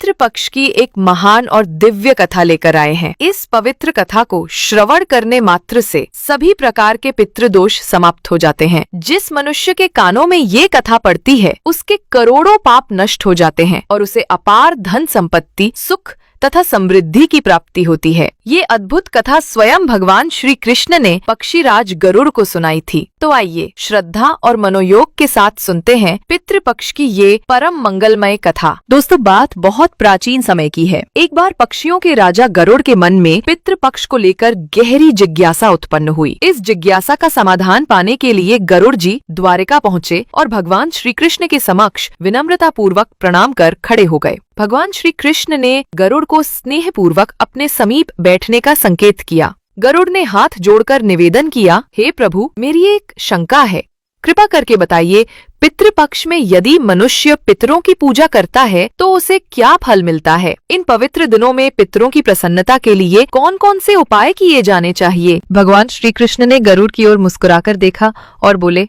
पितृपक्ष की एक महान और दिव्य कथा लेकर आए हैं। इस पवित्र कथा को श्रवण करने मात्र से सभी प्रकार के पितृदोष समाप्त हो जाते हैं। जिस मनुष्य के कानों में ये कथा पड़ती है उसके करोड़ों पाप नष्ट हो जाते हैं और उसे अपार धन संपत्ति, सुख तथा समृद्धि की प्राप्ति होती है। ये अद्भुत कथा स्वयं भगवान श्री कृष्ण ने पक्षीराज गरुड़ को सुनाई थी। तो आइए श्रद्धा और मनोयोग के साथ सुनते हैं पितृपक्ष की ये परम मंगलमय कथा। दोस्तों, बात बहुत प्राचीन समय की है। एक बार पक्षियों के राजा गरुड़ के मन में पितृपक्ष को लेकर गहरी जिज्ञासा उत्पन्न हुई। इस जिज्ञासा का समाधान पाने के लिए गरुड़ जी द्वारिका पहुँचे और भगवान श्री कृष्ण के समक्ष विनम्रता पूर्वक प्रणाम कर खड़े हो गए। भगवान श्री कृष्ण ने गरुड़ को स्नेह पूर्वक अपने समीप बैठने का संकेत किया। गरुड़ ने हाथ जोड़कर निवेदन किया, हे प्रभु, मेरी एक शंका है, कृपा करके बताइए, पितृपक्ष में यदि मनुष्य पितरों की पूजा करता है तो उसे क्या फल मिलता है? इन पवित्र दिनों में पितरों की प्रसन्नता के लिए कौन कौन से उपाय किए जाने चाहिए? भगवान श्री कृष्ण ने गरुड़ की ओर मुस्कुराकर देखा और बोले,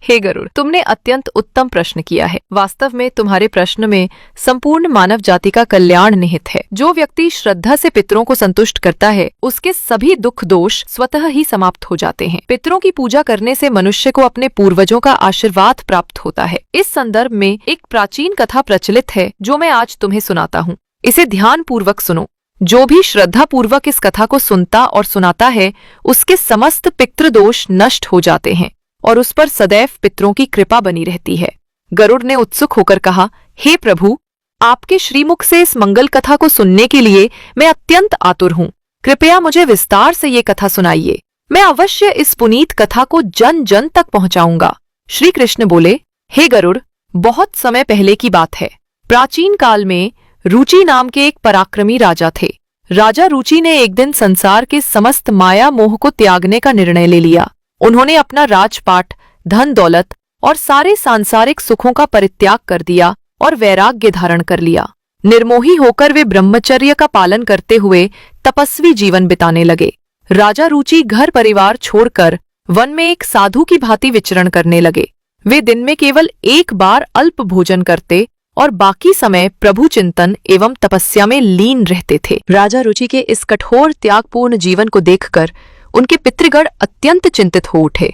हे गरुड़, तुमने अत्यंत उत्तम प्रश्न किया है। वास्तव में तुम्हारे प्रश्न में संपूर्ण मानव जाति का कल्याण निहित है। जो व्यक्ति श्रद्धा से पितरों को संतुष्ट करता है उसके सभी दुख दोष स्वतः ही समाप्त हो जाते हैं। पितरों की पूजा करने से मनुष्य को अपने पूर्वजों का आशीर्वाद प्राप्त होता है। इस संदर्भ में एक प्राचीन कथा प्रचलित है जो मैं आज तुम्हें सुनाता हूँ। इसे ध्यान पूर्वक सुनो। जो भी श्रद्धा पूर्वक इस कथा को सुनता और सुनाता है उसके समस्त पितृदोष नष्ट हो जाते हैं और उस पर सदैव पितरों की कृपा बनी रहती है। गरुड़ ने उत्सुक होकर कहा, हे प्रभु, आपके श्रीमुख से इस मंगल कथा को सुनने के लिए मैं अत्यंत आतुर हूँ। कृपया मुझे विस्तार से ये कथा सुनाइए। मैं अवश्य इस पुनीत कथा को जन जन तक पहुँचाऊंगा। श्री कृष्ण बोले, हे गरुड़, बहुत समय पहले की बात है। प्राचीन काल में रुचि नाम के एक पराक्रमी राजा थे। राजा रुचि ने एक दिन संसार के समस्त माया मोह को त्यागने का निर्णय ले लिया। उन्होंने अपना राजपाट, धन दौलत और सारे सांसारिक सुखों का परित्याग कर दिया और वैराग्य धारण कर लिया। निर्मोही होकर वे ब्रह्मचर्य का पालन करते हुए तपस्वी जीवन बिताने लगे। राजा रुचि घर परिवार छोड़कर वन में एक साधु की भांति विचरण करने लगे। वे दिन में केवल एक बार अल्प भोजन करते और बाकी समय प्रभु चिंतन एवं तपस्या में लीन रहते थे। राजा रुचि के इस कठोर त्यागपूर्ण जीवन को देखकर उनके पितृगण अत्यंत चिंतित हो उठे।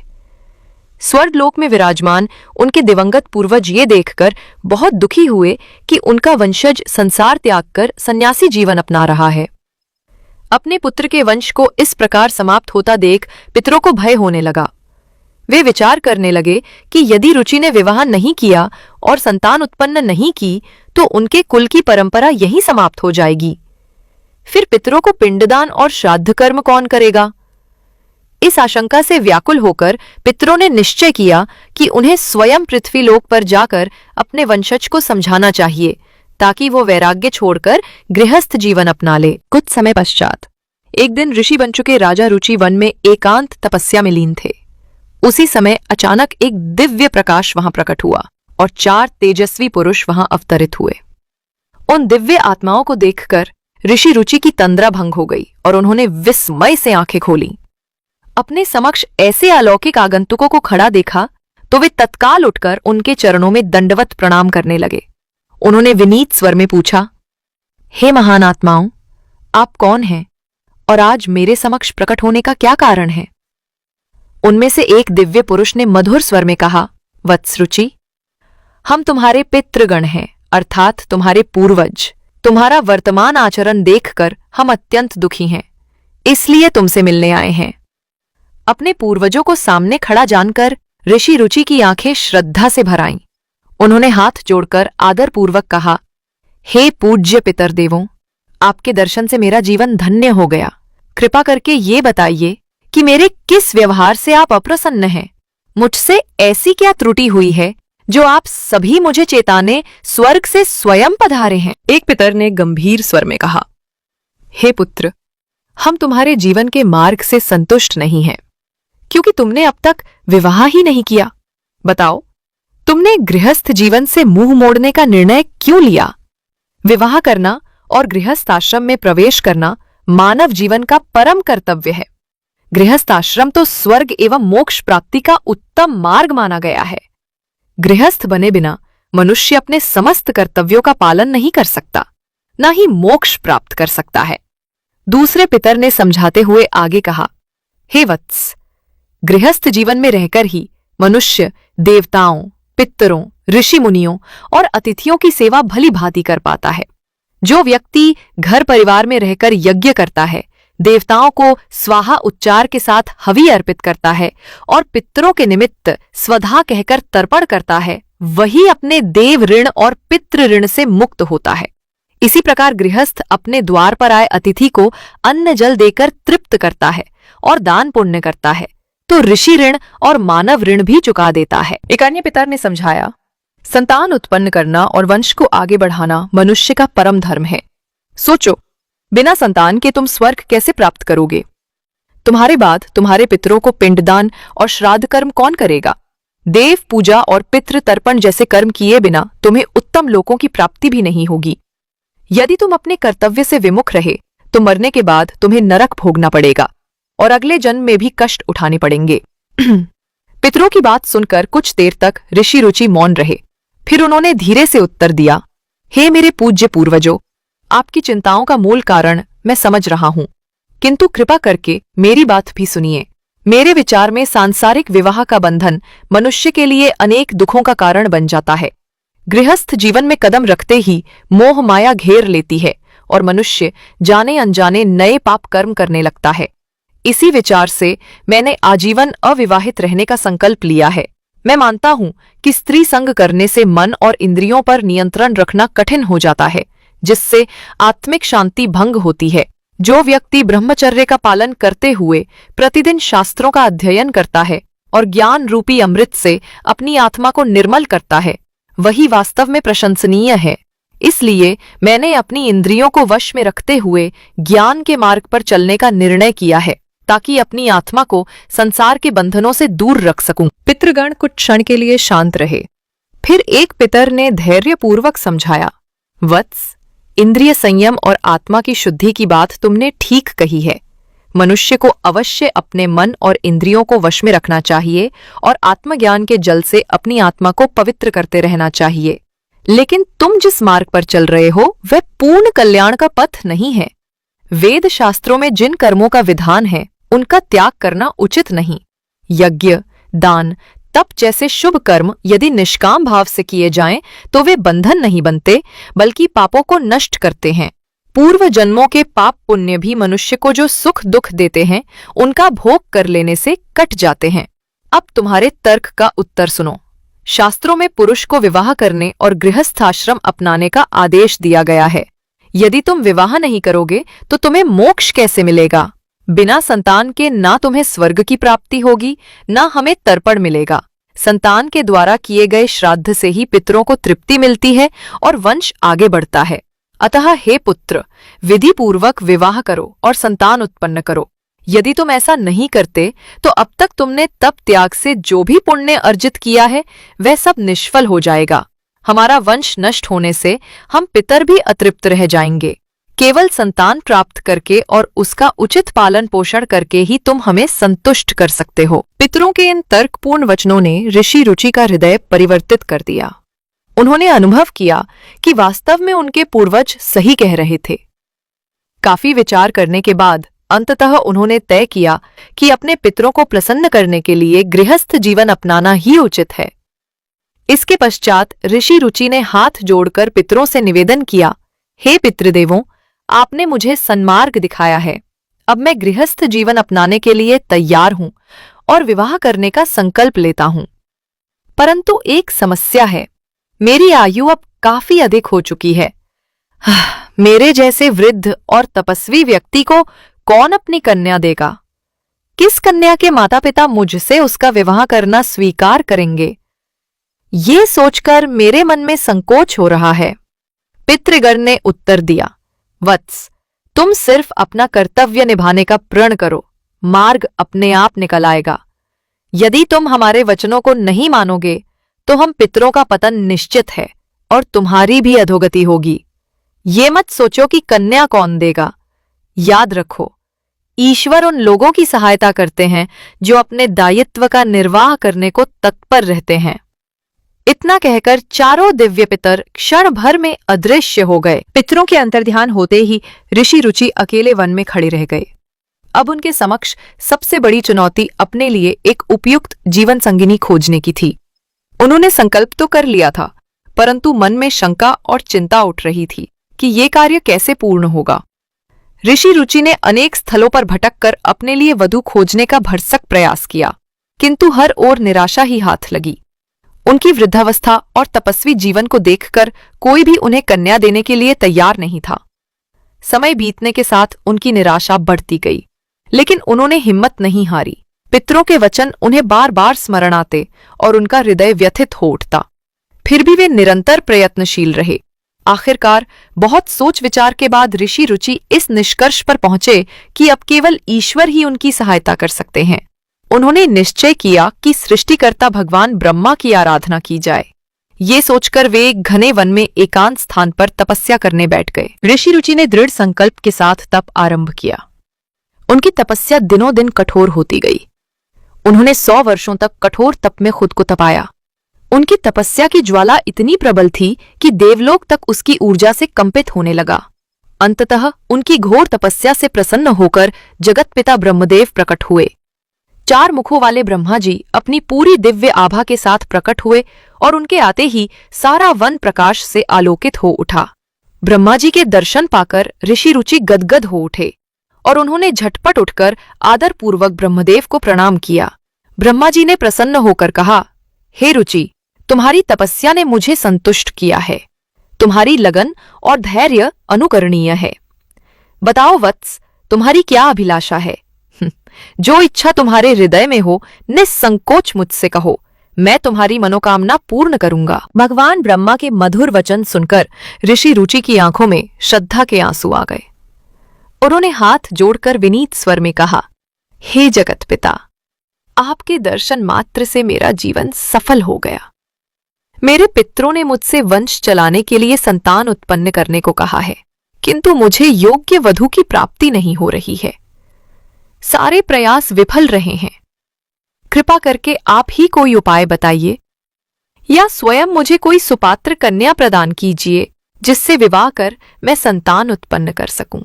स्वर्गलोक में विराजमान उनके दिवंगत पूर्वज ये देखकर बहुत दुखी हुए कि उनका वंशज संसार त्याग कर सन्यासी जीवन अपना रहा है। अपने पुत्र के वंश को इस प्रकार समाप्त होता देख पितरों को भय होने लगा। वे विचार करने लगे कि यदि रुचि ने विवाह नहीं किया और संतान उत्पन्न नहीं की तो उनके कुल की परंपरा यहीं समाप्त हो जाएगी। फिर पितरों को पिंडदान और श्राद्ध कर्म कौन करेगा? इस आशंका से व्याकुल होकर पितरों ने निश्चय किया कि उन्हें स्वयं पृथ्वीलोक पर जाकर अपने वंशज को समझाना चाहिए ताकि वो वैराग्य छोड़कर गृहस्थ जीवन अपना ले। कुछ समय पश्चात एक दिन ऋषि बन चुके राजा रुचि वन में एकांत तपस्या में लीन थे। उसी समय अचानक एक दिव्य प्रकाश वहां प्रकट हुआ और 4 तेजस्वी पुरुष वहां अवतरित हुए। उन दिव्य आत्माओं को देखकर ऋषि रुचि की तंद्रा भंग हो गई और उन्होंने विस्मय से आंखें खोली। अपने समक्ष ऐसे अलौकिक आगंतुकों को खड़ा देखा तो वे तत्काल उठकर उनके चरणों में दंडवत प्रणाम करने लगे। उन्होंने विनीत स्वर में पूछा, हे महान आत्माओं, आप कौन हैं और आज मेरे समक्ष प्रकट होने का क्या कारण है? उनमें से एक दिव्य पुरुष ने मधुर स्वर में कहा, वत्स रुचि, हम तुम्हारे पितृगण हैं, अर्थात तुम्हारे पूर्वज। तुम्हारा वर्तमान आचरण देखकर हम अत्यंत दुखी हैं, इसलिए तुमसे मिलने आए हैं। अपने पूर्वजों को सामने खड़ा जानकर ऋषि रुचि की आंखें श्रद्धा से भर आईं। उन्होंने हाथ जोड़कर आदरपूर्वक कहा, हे पूज्य पितर देवों, आपके दर्शन से मेरा जीवन धन्य हो गया। कृपा करके ये बताइए कि मेरे किस व्यवहार से आप अप्रसन्न हैं? मुझसे ऐसी क्या त्रुटि हुई है जो आप सभी मुझे चेताने स्वर्ग से स्वयं पधारे हैं? एक पितर ने गंभीर स्वर में कहा, हे पुत्र, हम तुम्हारे जीवन के मार्ग से संतुष्ट नहीं हैं, क्योंकि तुमने अब तक विवाह ही नहीं किया। बताओ, तुमने गृहस्थ जीवन से मुंह मोड़ने का निर्णय क्यों लिया? विवाह करना और गृहस्थ आश्रम में प्रवेश करना मानव जीवन का परम कर्तव्य है। गृहस्थ आश्रम तो स्वर्ग एवं मोक्ष प्राप्ति का उत्तम मार्ग माना गया है। गृहस्थ बने बिना मनुष्य अपने समस्त कर्तव्यों का पालन नहीं कर सकता, न ही मोक्ष प्राप्त कर सकता है। दूसरे पितर ने समझाते हुए आगे कहा, हे वत्स, गृहस्थ जीवन में रहकर ही मनुष्य देवताओं, पितरों, ऋषि मुनियों और अतिथियों की सेवा भली भांति कर पाता है। जो व्यक्ति घर परिवार में रहकर यज्ञ करता है, देवताओं को स्वाहा उच्चार के साथ हवि अर्पित करता है और पितरों के निमित्त स्वधा कहकर तर्पण करता है, वही अपने देव ऋण और पितृ ऋण से मुक्त होता है। इसी प्रकार गृहस्थ अपने द्वार पर आए अतिथि को अन्न जल देकर तृप्त करता है और दान पुण्य करता है, तो ऋषि ऋण और मानव ऋण भी चुका देता है। एक अन्य पितर ने समझाया, संतान उत्पन्न करना और वंश को आगे बढ़ाना मनुष्य का परम धर्म है। सोचो, बिना संतान के तुम स्वर्ग कैसे प्राप्त करोगे? तुम्हारे बाद तुम्हारे पितरों को पिंडदान और श्राद्ध कर्म कौन करेगा? देव पूजा और पितृ तर्पण जैसे कर्म किए बिना तुम्हें उत्तम लोकों की प्राप्ति भी नहीं होगी। यदि तुम अपने कर्तव्य से विमुख रहे तो मरने के बाद तुम्हें नरक भोगना पड़ेगा और अगले जन्म में भी कष्ट उठाने पड़ेंगे। पितरों की बात सुनकर कुछ देर तक ऋषि रुचि मौन रहे। फिर उन्होंने धीरे से उत्तर दिया, हे मेरे पूज्य पूर्वजों, आपकी चिंताओं का मूल कारण मैं समझ रहा हूं, किंतु कृपा करके मेरी बात भी सुनिए। मेरे विचार में सांसारिक विवाह का बंधन मनुष्य के लिए अनेक दुखों का कारण बन जाता है। गृहस्थ जीवन में कदम रखते ही मोह माया घेर लेती है और मनुष्य जाने अनजाने नए पाप कर्म करने लगता है। इसी विचार से मैंने आजीवन अविवाहित रहने का संकल्प लिया है। मैं मानता हूं कि स्त्री संग करने से मन और इंद्रियों पर नियंत्रण रखना कठिन हो जाता है, जिससे आत्मिक शांति भंग होती है। जो व्यक्ति ब्रह्मचर्य का पालन करते हुए प्रतिदिन शास्त्रों का अध्ययन करता है और ज्ञान रूपी अमृत से अपनी आत्मा को निर्मल करता है, वही वास्तव में प्रशंसनीय है। इसलिए मैंने अपनी इंद्रियों को वश में रखते हुए ज्ञान के मार्ग पर चलने का निर्णय किया है, ताकि अपनी आत्मा को संसार के बंधनों से दूर रख सकूं। पितृगण कुछ क्षण के लिए शांत रहे। फिर एक पितर ने धैर्यपूर्वक समझाया, वत्स, इंद्रिय संयम और आत्मा की शुद्धि की बात तुमने ठीक कही है। मनुष्य को अवश्य अपने मन और इंद्रियों को वश में रखना चाहिए और आत्मज्ञान के जल से अपनी आत्मा को पवित्र करते रहना चाहिए। लेकिन तुम जिस मार्ग पर चल रहे हो वह पूर्ण कल्याण का पथ नहीं है। वेद शास्त्रों में जिन कर्मों का विधान है उनका त्याग करना उचित नहीं। यज्ञ, दान, तप जैसे शुभ कर्म यदि निष्काम भाव से किए जाएं तो वे बंधन नहीं बनते, बल्कि पापों को नष्ट करते हैं। पूर्व जन्मों के पाप पुण्य भी मनुष्य को जो सुख दुख देते हैं उनका भोग कर लेने से कट जाते हैं। अब तुम्हारे तर्क का उत्तर सुनो। शास्त्रों में पुरुष को विवाह करने और गृहस्थाश्रम अपनाने का आदेश दिया गया है। यदि तुम विवाह नहीं करोगे तो तुम्हें मोक्ष कैसे मिलेगा? बिना संतान के ना तुम्हें स्वर्ग की प्राप्ति होगी, ना हमें तर्पण मिलेगा। संतान के द्वारा किए गए श्राद्ध से ही पितरों को तृप्ति मिलती है और वंश आगे बढ़ता है। अतः हे पुत्र, विधि पूर्वक विवाह करो और संतान उत्पन्न करो। यदि तुम ऐसा नहीं करते तो अब तक तुमने तप त्याग से जो भी पुण्य अर्जित किया है वह सब निष्फल हो जाएगा। हमारा वंश नष्ट होने से हम पितर भी अतृप्त रह जाएंगे। केवल संतान प्राप्त करके और उसका उचित पालन पोषण करके ही तुम हमें संतुष्ट कर सकते हो। पितरों के इन तर्कपूर्ण वचनों ने ऋषि रुचि का हृदय परिवर्तित कर दिया। उन्होंने अनुभव किया कि वास्तव में उनके पूर्वज सही कह रहे थे। काफी विचार करने के बाद अंततः उन्होंने तय किया कि अपने पितरों को प्रसन्न करने के लिए गृहस्थ जीवन अपनाना ही उचित है। इसके पश्चात ऋषि रुचि ने हाथ जोड़कर पितरों से निवेदन किया, हे पितृदेवों, आपने मुझे सन्मार्ग दिखाया है। अब मैं गृहस्थ जीवन अपनाने के लिए तैयार हूं और विवाह करने का संकल्प लेता हूं। परंतु एक समस्या है, मेरी आयु अब काफी अधिक हो चुकी है। मेरे जैसे वृद्ध और तपस्वी व्यक्ति को कौन अपनी कन्या देगा? किस कन्या के माता पिता मुझसे उसका विवाह करना स्वीकार करेंगे? ये सोचकर मेरे मन में संकोच हो रहा है। पितृगण ने उत्तर दिया, वत्स, तुम सिर्फ अपना कर्तव्य निभाने का प्रण करो, मार्ग अपने आप निकल आएगा। यदि तुम हमारे वचनों को नहीं मानोगे तो हम पितरों का पतन निश्चित है और तुम्हारी भी अधोगति होगी। ये मत सोचो कि कन्या कौन देगा। याद रखो, ईश्वर उन लोगों की सहायता करते हैं जो अपने दायित्व का निर्वाह करने को तत्पर रहते हैं। इतना कहकर चारों दिव्य पितर क्षण भर में अदृश्य हो गए। पितरों के अंतर्ध्यान होते ही ऋषि रुचि अकेले वन में खड़े रह गए। अब उनके समक्ष सबसे बड़ी चुनौती अपने लिए एक उपयुक्त जीवन संगिनी खोजने की थी। उन्होंने संकल्प तो कर लिया था, परंतु मन में शंका और चिंता उठ रही थी कि ये कार्य कैसे पूर्ण होगा। ऋषि रुचि ने अनेक स्थलों पर भटककर अपने लिए वधू खोजने का भरसक प्रयास किया, किंतु हर ओर निराशा ही हाथ लगी। उनकी वृद्धावस्था और तपस्वी जीवन को देखकर कोई भी उन्हें कन्या देने के लिए तैयार नहीं था। समय बीतने के साथ उनकी निराशा बढ़ती गई, लेकिन उन्होंने हिम्मत नहीं हारी। पितरों के वचन उन्हें बार बार स्मरण आते और उनका हृदय व्यथित हो उठता। फिर भी वे निरंतर प्रयत्नशील रहे। आखिरकार बहुत सोच विचार के बाद ऋषि रुचि इस निष्कर्ष पर पहुंचे कि अब केवल ईश्वर ही उनकी सहायता कर सकते हैं। उन्होंने निश्चय किया कि सृष्टिकर्ता भगवान ब्रह्मा की आराधना की जाए। ये सोचकर वे एक घने वन में एकांत स्थान पर तपस्या करने बैठ गए। ऋषि रुचि ने दृढ़ संकल्प के साथ तप आरंभ किया। उनकी तपस्या दिनों दिन कठोर होती गई। उन्होंने 100 वर्षों तक कठोर तप में खुद को तपाया। उनकी तपस्या की ज्वाला इतनी प्रबल थी कि देवलोक तक उसकी ऊर्जा से कंपित होने लगा। अंततः उनकी घोर तपस्या से प्रसन्न होकर जगतपिता ब्रह्मदेव प्रकट हुए। 4 मुखों वाले ब्रह्मा जी अपनी पूरी दिव्य आभा के साथ प्रकट हुए और उनके आते ही सारा वन प्रकाश से आलोकित हो उठा। ब्रह्मा जी के दर्शन पाकर ऋषि रुचि गदगद हो उठे और उन्होंने झटपट उठकर आदरपूर्वक ब्रह्मदेव को प्रणाम किया। ब्रह्मा जी ने प्रसन्न होकर कहा, हे रुचि, तुम्हारी तपस्या ने मुझे संतुष्ट किया है। तुम्हारी लगन और धैर्य अनुकरणीय है। बताओ वत्स, तुम्हारी क्या अभिलाषा है? जो इच्छा तुम्हारे हृदय में हो निस्संकोच मुझसे कहो, मैं तुम्हारी मनोकामना पूर्ण करूंगा। भगवान ब्रह्मा के मधुर वचन सुनकर ऋषि रुचि की आंखों में श्रद्धा के आंसू आ गए। उन्होंने हाथ जोड़कर विनीत स्वर में कहा, हे जगत पिता, आपके दर्शन मात्र से मेरा जीवन सफल हो गया। मेरे पितरों ने मुझसे वंश चलाने के लिए संतान उत्पन्न करने को कहा है, किंतु मुझे योग्य वधू की प्राप्ति नहीं हो रही है। सारे प्रयास विफल रहे हैं। कृपा करके आप ही कोई उपाय बताइए, या स्वयं मुझे कोई सुपात्र कन्या प्रदान कीजिए जिससे विवाह कर मैं संतान उत्पन्न कर सकूं।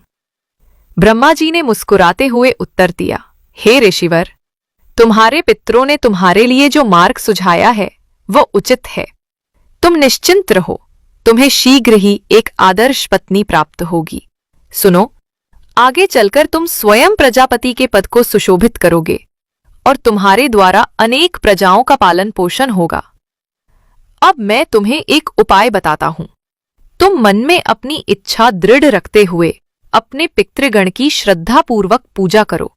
ब्रह्मा जी ने मुस्कुराते हुए उत्तर दिया, हे ऋषिवर, तुम्हारे पितरों ने तुम्हारे लिए जो मार्ग सुझाया है वो उचित है। तुम निश्चिंत रहो, तुम्हें शीघ्र ही एक आदर्श पत्नी प्राप्त होगी। सुनो, आगे चलकर तुम स्वयं प्रजापति के पद को सुशोभित करोगे और तुम्हारे द्वारा अनेक प्रजाओं का पालन पोषण होगा। अब मैं तुम्हें एक उपाय बताता हूं। तुम मन में अपनी इच्छा दृढ़ रखते हुए अपने पितृगण की श्रद्धापूर्वक पूजा करो।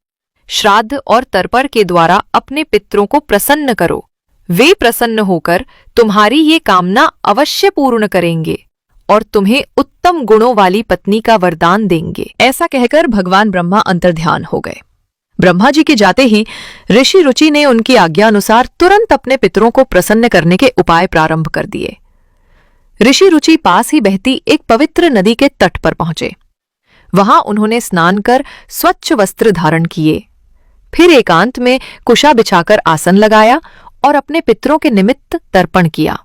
श्राद्ध और तर्पण के द्वारा अपने पितरों को प्रसन्न करो। वे प्रसन्न होकर तुम्हारी ये कामना अवश्य पूर्ण करेंगे और तुम्हें उत्तम गुणों वाली पत्नी का वरदान देंगे। ऐसा कहकर भगवान ब्रह्मा अंतर्ध्यान हो गए। ब्रह्मा जी के जाते ही ऋषि रुचि ने उनकी आज्ञा अनुसार तुरंत अपने पितरों को प्रसन्न करने के उपाय प्रारंभ कर दिए। ऋषि रुचि पास ही बहती एक पवित्र नदी के तट पर पहुंचे। वहां उन्होंने स्नान कर स्वच्छ वस्त्र धारण किए। फिर एकांत में कुशा बिछाकर आसन लगाया और अपने पितरों के निमित्त तर्पण किया।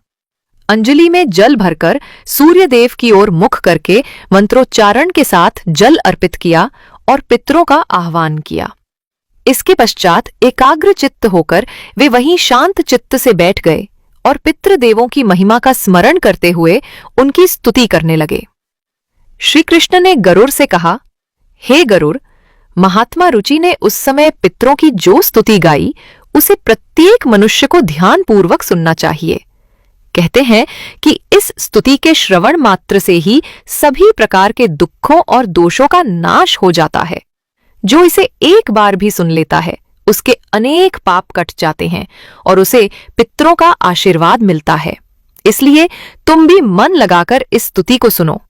अंजलि में जल भरकर सूर्य देव की ओर मुख करके मंत्रोच्चारण के साथ जल अर्पित किया और पितरों का आह्वान किया। इसके पश्चात एकाग्र चित्त होकर वे वहीं शांत चित्त से बैठ गए और पितृदेवों की महिमा का स्मरण करते हुए उनकी स्तुति करने लगे। श्री कृष्ण ने गरुड़ से कहा, हे गरुड़, महात्मा रुचि ने उस समय पितरों की जो स्तुति गाई उसे प्रत्येक मनुष्य को ध्यानपूर्वक सुनना चाहिए। कहते हैं कि इस स्तुति के श्रवण मात्र से ही सभी प्रकार के दुखों और दोषों का नाश हो जाता है। जो इसे एक बार भी सुन लेता है उसके अनेक पाप कट जाते हैं और उसे पितरों का आशीर्वाद मिलता है। इसलिए तुम भी मन लगाकर इस स्तुति को सुनो,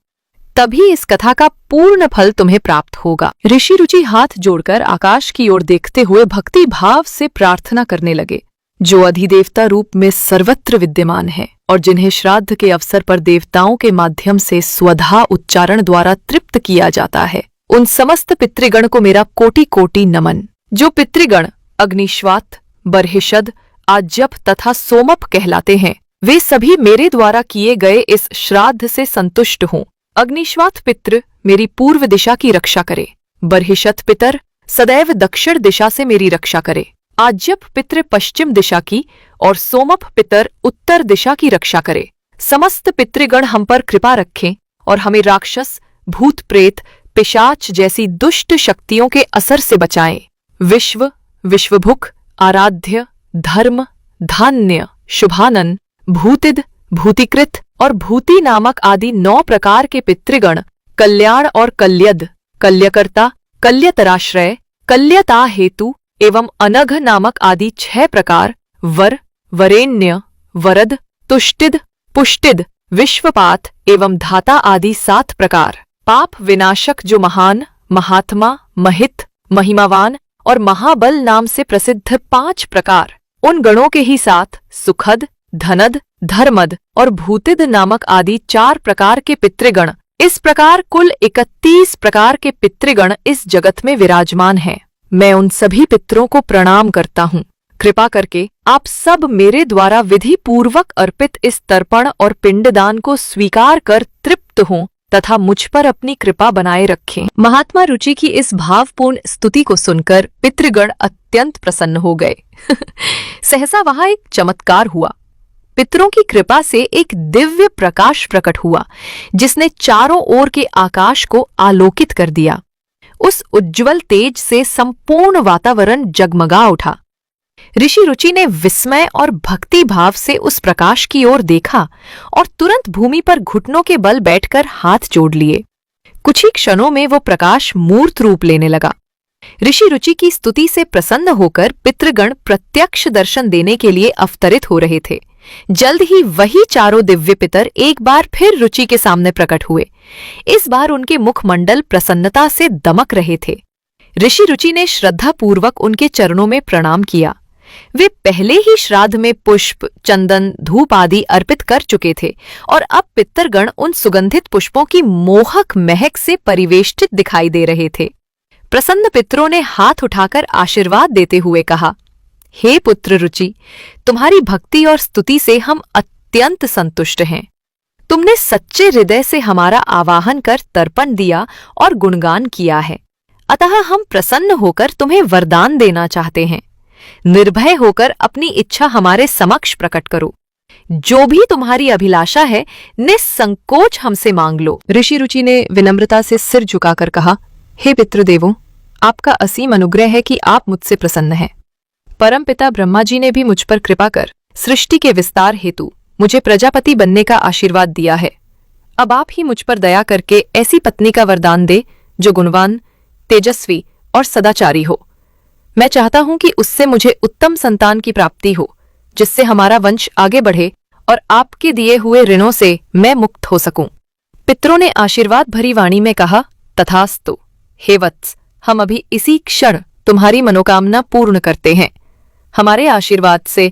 तभी इस कथा का पूर्ण फल तुम्हें प्राप्त होगा। ऋषि रुचि हाथ जोड़कर आकाश की ओर देखते हुए भक्ति भाव से प्रार्थना करने लगे। जो अधिदेवता रूप में सर्वत्र विद्यमान है और जिन्हें श्राद्ध के अवसर पर देवताओं के माध्यम से स्वधा उच्चारण द्वारा तृप्त किया जाता है, उन समस्त पितृगण को मेरा कोटि कोटि नमन। जो पितृगण अग्निश्वात, बर्हिषद, आज्यप तथा सोमप कहलाते हैं, वे सभी मेरे द्वारा किए गए इस श्राद्ध से संतुष्ट हों। अग्निश्वात पितृ मेरी पूर्व दिशा की रक्षा करे। बर्हिषत पितर सदैव दक्षिण दिशा से मेरी रक्षा करे। आज्यप पितृ पश्चिम दिशा की और सोमप पितर उत्तर दिशा की रक्षा करे। समस्त पितृगण हम पर कृपा रखें और हमें राक्षस, भूत प्रेत, पिशाच जैसी दुष्ट शक्तियों के असर से बचाएं। विश्व, विश्वभुक, आराध्य, धर्म, धान्य, शुभानन, भूतिद, भूतिकृत और भूति नामक आदि 9 प्रकार के पितृगण, कल्याण और कल्यद, कल्यकर्ता, कल्यतराश्रय, कल्यता हेतु एवं अनघ नामक आदि 6 प्रकार, वर, वरेण्य, वरद, तुष्टिद, पुष्टिद, विश्वपात एवं धाता आदि 7 प्रकार, पाप विनाशक जो महान, महात्मा, महित, महिमावान और महाबल नाम से प्रसिद्ध 5 प्रकार, उन गणों के ही साथ सुखद, धनद, धर्मद और भूतिद नामक आदि 4 प्रकार के पितृगण, इस प्रकार कुल 31 प्रकार के पितृगण इस जगत में विराजमान हैं। मैं उन सभी पितरों को प्रणाम करता हूँ। कृपा करके आप सब मेरे द्वारा विधि पूर्वक अर्पित इस तर्पण और पिंडदान को स्वीकार कर तृप्त हों तथा मुझ पर अपनी कृपा बनाए रखें। महात्मा रुचि की इस भावपूर्ण स्तुति को सुनकर पितृगण अत्यंत प्रसन्न हो गए। सहसा वहां एक चमत्कार हुआ। पितरों की कृपा से एक दिव्य प्रकाश प्रकट हुआ जिसने चारों ओर के आकाश को आलोकित कर दिया। उस उज्ज्वल तेज से संपूर्ण वातावरण जगमगा उठा। ऋषि रुचि ने विस्मय और भक्ति भाव से उस प्रकाश की ओर देखा और तुरंत भूमि पर घुटनों के बल बैठकर हाथ जोड़ लिए। कुछ ही क्षणों में वो प्रकाश मूर्त रूप लेने लगा। ऋषि रुचि की स्तुति से प्रसन्न होकर पितृगण प्रत्यक्ष दर्शन देने के लिए अवतरित हो रहे थे। जल्द ही वही चारों दिव्य पितर एक बार फिर रुचि के सामने प्रकट हुए। इस बार उनके मुखमंडल प्रसन्नता से दमक रहे थे। ऋषि रुचि ने श्रद्धापूर्वक उनके चरणों में प्रणाम किया। वे पहले ही श्राद्ध में पुष्प, चंदन, धूप आदि अर्पित कर चुके थे और अब पितरगण उन सुगंधित पुष्पों की मोहक महक से परिवेष्टित दिखाई दे रहे थे। प्रसन्न पितरों ने हाथ उठाकर आशीर्वाद देते हुए कहा, हे पुत्र रुचि, तुम्हारी भक्ति और स्तुति से हम अत्यंत संतुष्ट हैं। तुमने सच्चे हृदय से हमारा आवाहन कर तर्पण दिया और गुणगान किया है, अतः हम प्रसन्न होकर तुम्हें वरदान देना चाहते हैं। निर्भय होकर अपनी इच्छा हमारे समक्ष प्रकट करो। जो भी तुम्हारी अभिलाषा है निसंकोच हमसे मांग लो। ऋषि रुचि ने विनम्रता से सिर झुकाकर कहा, हे पितृदेवों, आपका असीम अनुग्रह है कि आप मुझसे प्रसन्न हैं। परमपिता ब्रह्मा जी ने भी मुझ पर कृपा कर सृष्टि के विस्तार हेतु मुझे प्रजापति बनने का आशीर्वाद दिया है। अब आप ही मुझ पर दया करके ऐसी पत्नी का वरदान दे जो गुणवान, तेजस्वी और सदाचारी हो। मैं चाहता हूं कि उससे मुझे उत्तम संतान की प्राप्ति हो, जिससे हमारा वंश आगे बढ़े और आपके दिए हुए ऋणों से मैं मुक्त हो सकूं। पितरों ने आशीर्वाद भरी वाणी में कहा, तथास्तु। हे वत्स, हम अभी इसी क्षण तुम्हारी मनोकामना पूर्ण करते हैं। हमारे आशीर्वाद से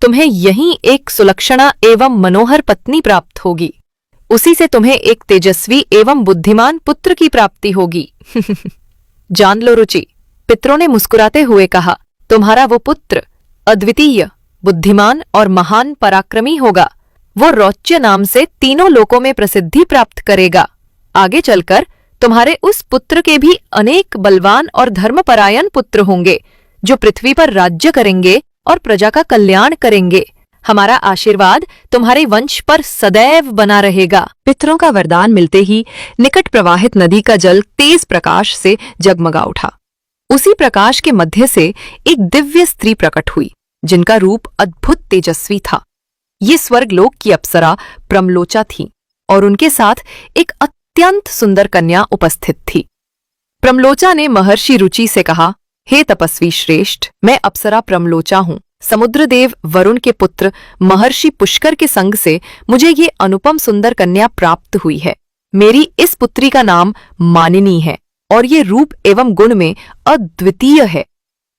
तुम्हें यहीं एक सुलक्षणा एवं मनोहर पत्नी प्राप्त होगी। उसी से तुम्हें एक तेजस्वी एवं बुद्धिमान पुत्र की प्राप्ति होगी। जान लो रुचि, पितरों ने मुस्कुराते हुए कहा, तुम्हारा वो पुत्र अद्वितीय, बुद्धिमान और महान पराक्रमी होगा। वो रौच्य नाम से तीनों लोकों में प्रसिद्धि प्राप्त करेगा। आगे चलकर तुम्हारे उस पुत्र के भी अनेक बलवान और धर्मपरायण पुत्र होंगे, जो पृथ्वी पर राज्य करेंगे और प्रजा का कल्याण करेंगे। हमारा आशीर्वाद तुम्हारे वंश पर सदैव बना रहेगा। पितरों का वरदान मिलते ही निकट प्रवाहित नदी का जल तेज प्रकाश से जगमगा उठा। उसी प्रकाश के मध्य से एक दिव्य स्त्री प्रकट हुई, जिनका रूप अद्भुत तेजस्वी था। ये स्वर्गलोक की अप्सरा प्रमलोचा थी और उनके साथ एक अत्यंत सुंदर कन्या उपस्थित थी। प्रमलोचा ने महर्षि रुचि से कहा, हे तपस्वी श्रेष्ठ, मैं अप्सरा प्रमलोचा हूँ। समुद्रदेव वरुण के पुत्र महर्षि पुष्कर के संग से मुझे ये अनुपम सुंदर कन्या प्राप्त हुई है। मेरी इस पुत्री का नाम मानिनी है और ये रूप एवं गुण में अद्वितीय है।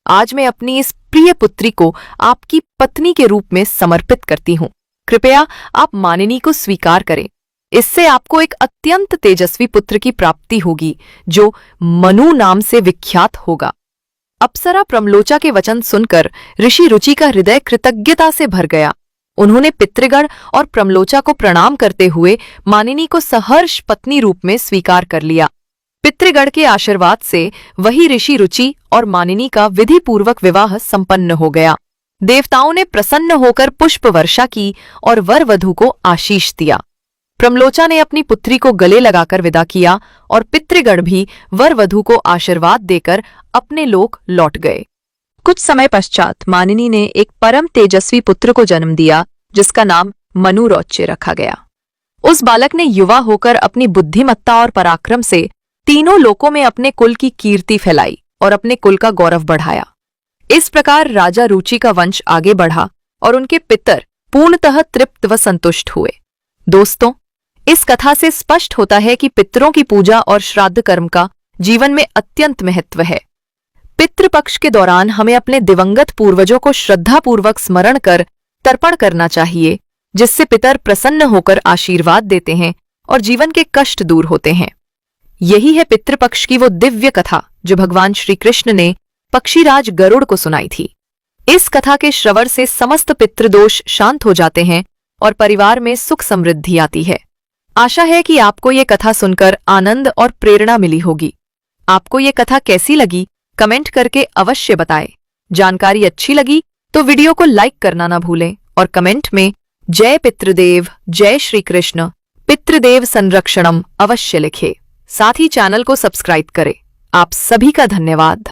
आज मैं अपनी इस प्रिय पुत्री को आपकी पत्नी के रूप में समर्पित करती हूँ। कृपया आप मानिनी को स्वीकार करें। इससे आपको एक अत्यंत तेजस्वी पुत्र की प्राप्ति होगी, जो मनु नाम से विख्यात होगा। अप्सरा प्रमलोचा के वचन सुनकर ऋषि रुचि का हृदय कृतज्ञता से भर गया। उन्होंने पितृगण और प्रमलोचा को प्रणाम करते हुए मानिनी को सहर्ष पत्नी रूप में स्वीकार कर लिया। पितृगण के आशीर्वाद से वही ऋषि रुचि और मानिनी का विधि पूर्वक विवाह संपन्न हो गया। देवताओं ने प्रसन्न होकर पुष्प वर्षा की और वर वधू को आशीष दिया। प्रमलोचा ने अपनी पुत्री को गले लगाकर विदा किया और पितृगण भी वर वधू को आशीर्वाद देकर अपने लोक लौट गए। कुछ समय पश्चात मानिनी ने एक परम तेजस्वी पुत्र को जन्म दिया, जिसका नाम मनुरौच्य रखा गया। उस बालक ने युवा होकर अपनी बुद्धिमत्ता और पराक्रम से तीनों लोकों में अपने कुल की कीर्ति फैलाई और अपने कुल का गौरव बढ़ाया। इस प्रकार राजा रुचि का वंश आगे बढ़ा और उनके पितर पूर्णतः तृप्त व संतुष्ट हुए। दोस्तों, इस कथा से स्पष्ट होता है कि पितरों की पूजा और श्राद्ध कर्म का जीवन में अत्यंत महत्व है। पितृपक्ष के दौरान हमें अपने दिवंगत पूर्वजों को श्रद्धापूर्वक स्मरण कर तर्पण करना चाहिए, जिससे पितर प्रसन्न होकर आशीर्वाद देते हैं और जीवन के कष्ट दूर होते हैं। यही है पितृपक्ष की वो दिव्य कथा जो भगवान श्री कृष्ण ने पक्षीराज गरुड़ को सुनाई थी। इस कथा के श्रवण से समस्त पितृदोष शांत हो जाते हैं और परिवार में सुख समृद्धि आती है। आशा है कि आपको ये कथा सुनकर आनंद और प्रेरणा मिली होगी। आपको ये कथा कैसी लगी, कमेंट करके अवश्य बताएं। जानकारी अच्छी लगी तो वीडियो को लाइक करना ना भूलें और कमेंट में जय पितृदेव, जय श्री कृष्ण, पितृदेव संरक्षणम अवश्य लिखें। साथ ही चैनल को सब्सक्राइब करें। आप सभी का धन्यवाद।